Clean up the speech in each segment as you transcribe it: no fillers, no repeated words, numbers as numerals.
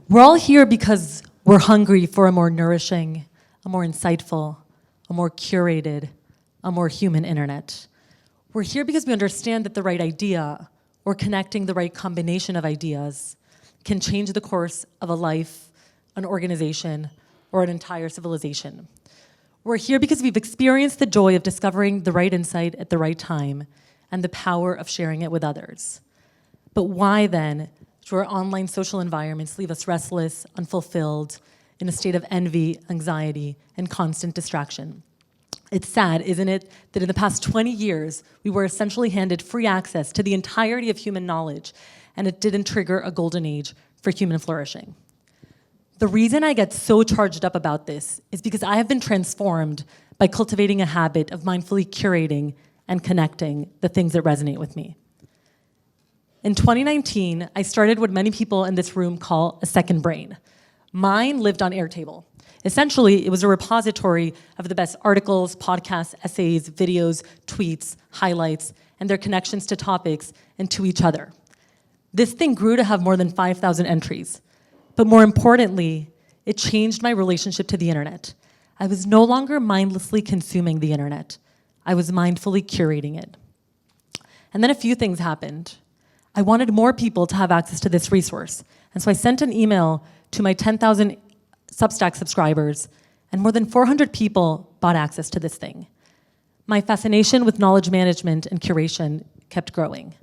We're all here because we're hungry for a more nourishing, a more insightful, a more curated, a more human internet. We're here because we understand that the right idea, or connecting the right combination of ideas, can change the course of a life, an organization, or an entire civilization. We're here because we've experienced the joy of discovering the right insight at the right time and the power of sharing it with others. But why then do our online social environments leave us restless, unfulfilled, in a state of envy, anxiety, and constant distraction? It's sad, isn't it, that in the past 20 years, we were essentially handed free access to the entirety of human knowledge, and it didn't trigger a golden age for human flourishing. The reason I get so charged up about this is because I have been transformed by cultivating a habit of mindfully curating and connecting the things that resonate with me. In 2019, I started what many people in this room call a second brain. Mine lived on Airtable. Essentially, it was a repository of the best articles, podcasts, essays, videos, tweets, highlights, and their connections to topics and to each other. This thing grew to have more than 5,000 entries. But more importantly, it changed my relationship to the internet. I was no longer mindlessly consuming the internet. I was mindfully curating it. And then a few things happened. I wanted more people to have access to this resource. And so I sent an email to my 10,000 Substack subscribers, and more than 400 people bought access to this thing. My fascination with knowledge management and curation kept growing.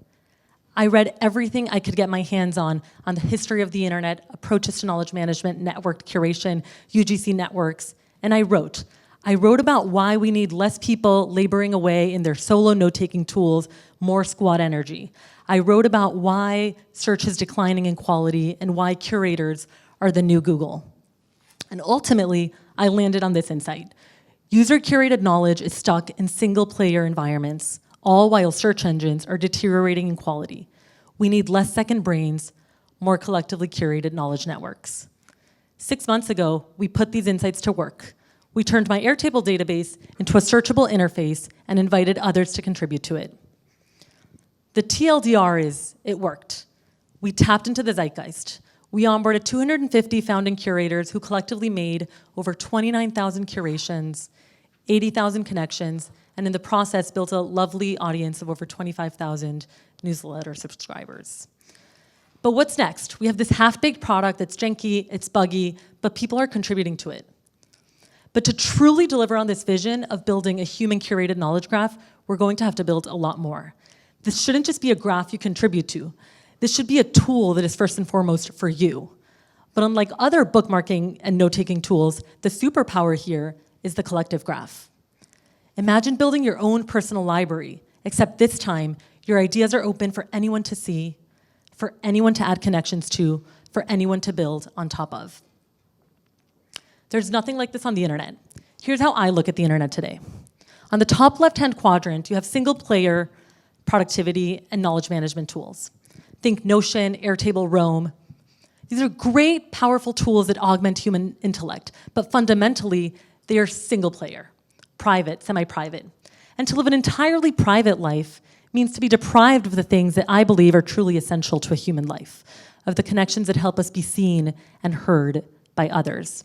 I read everything I could get my hands on the history of the internet, approaches to knowledge management, networked curation, UGC networks, and I wrote about why we need less people laboring away in their solo note-taking tools, more squad energy. I wrote about why search is declining in quality and why curators are the new Google. And ultimately, I landed on this insight. User-curated knowledge is stuck in single-player environments, all while search engines are deteriorating in quality. We need less second brains, more collectively curated knowledge networks. 6 months ago, we put these insights to work. We turned my Airtable database into a searchable interface and invited others to contribute to it. The TLDR is, it worked. We tapped into the zeitgeist. We onboarded 250 founding curators who collectively made over 29,000 curations, 80,000 connections, and in the process built a lovely audience of over 25,000 newsletter subscribers. But what's next? We have this half-baked product that's janky, it's buggy, but people are contributing to it. But to truly deliver on this vision of building a human-curated knowledge graph, we're going to have to build a lot more. This shouldn't just be a graph you contribute to. This should be a tool that is first and foremost for you. But unlike other bookmarking and note-taking tools, the superpower here is the collective graph. Imagine building your own personal library, except this time, your ideas are open for anyone to see, for anyone to add connections to, for anyone to build on top of. There's nothing like this on the internet. Here's how I look at the internet today. On the top left-hand quadrant, you have single-player productivity and knowledge management tools. Think Notion, Airtable, Roam. These are great, powerful tools that augment human intellect, but fundamentally, they are single-player, private, semi-private. And to live an entirely private life means to be deprived of the things that I believe are truly essential to a human life, of the connections that help us be seen and heard by others.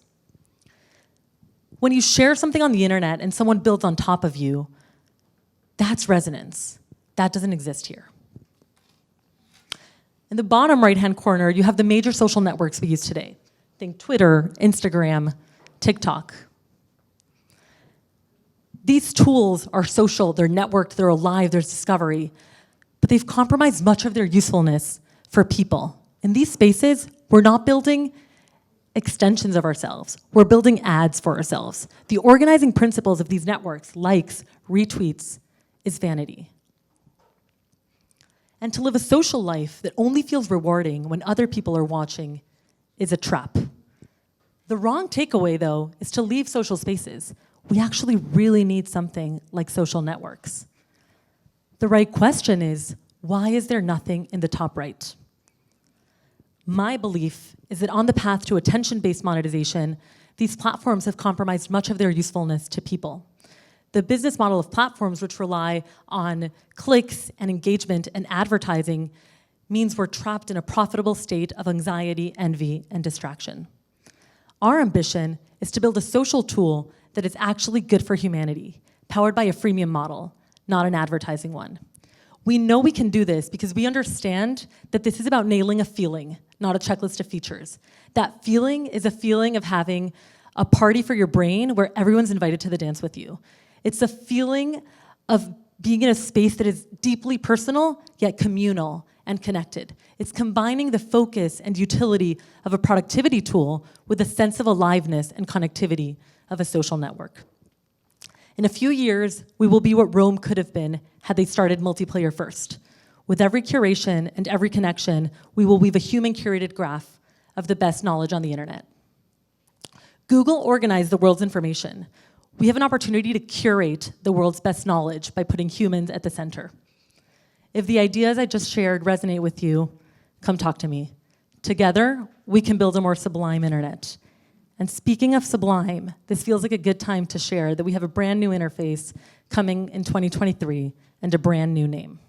When you share something on the internet and someone builds on top of you, that's resonance. That doesn't exist here. In the bottom right-hand corner, you have the major social networks we use today. Think Twitter, Instagram, TikTok. These tools are social, they're networked, they're alive, there's discovery, but they've compromised much of their usefulness for people. In these spaces, we're not building extensions of ourselves, we're building ads for ourselves. The organizing principles of these networks, likes, retweets, is vanity. And to live a social life that only feels rewarding when other people are watching is a trap. The wrong takeaway, though, is to leave social spaces. We actually really need something like social networks. The right question is, why is there nothing in the top right? My belief is that on the path to attention-based monetization, these platforms have compromised much of their usefulness to people. The business model of platforms which rely on clicks and engagement and advertising means we're trapped in a profitable state of anxiety, envy, and distraction. Our ambition is to build a social tool that is actually good for humanity, powered by a freemium model, not an advertising one. We know we can do this because we understand that this is about nailing a feeling, not a checklist of features. That feeling is a feeling of having a party for your brain where everyone's invited to the dance with you. It's a feeling of being in a space that is deeply personal, yet communal and connected. It's combining the focus and utility of a productivity tool with a sense of aliveness and connectivity of a social network. In a few years, we will be what Rome could have been had they started multiplayer first. With every curation and every connection, we will weave a human-curated graph of the best knowledge on the internet. Google organized the world's information. We have an opportunity to curate the world's best knowledge by putting humans at the center. If the ideas I just shared resonate with you, come talk to me. Together, we can build a more sublime internet. And speaking of sublime, this feels like a good time to share that we have a brand new interface coming in 2023 and a brand new name.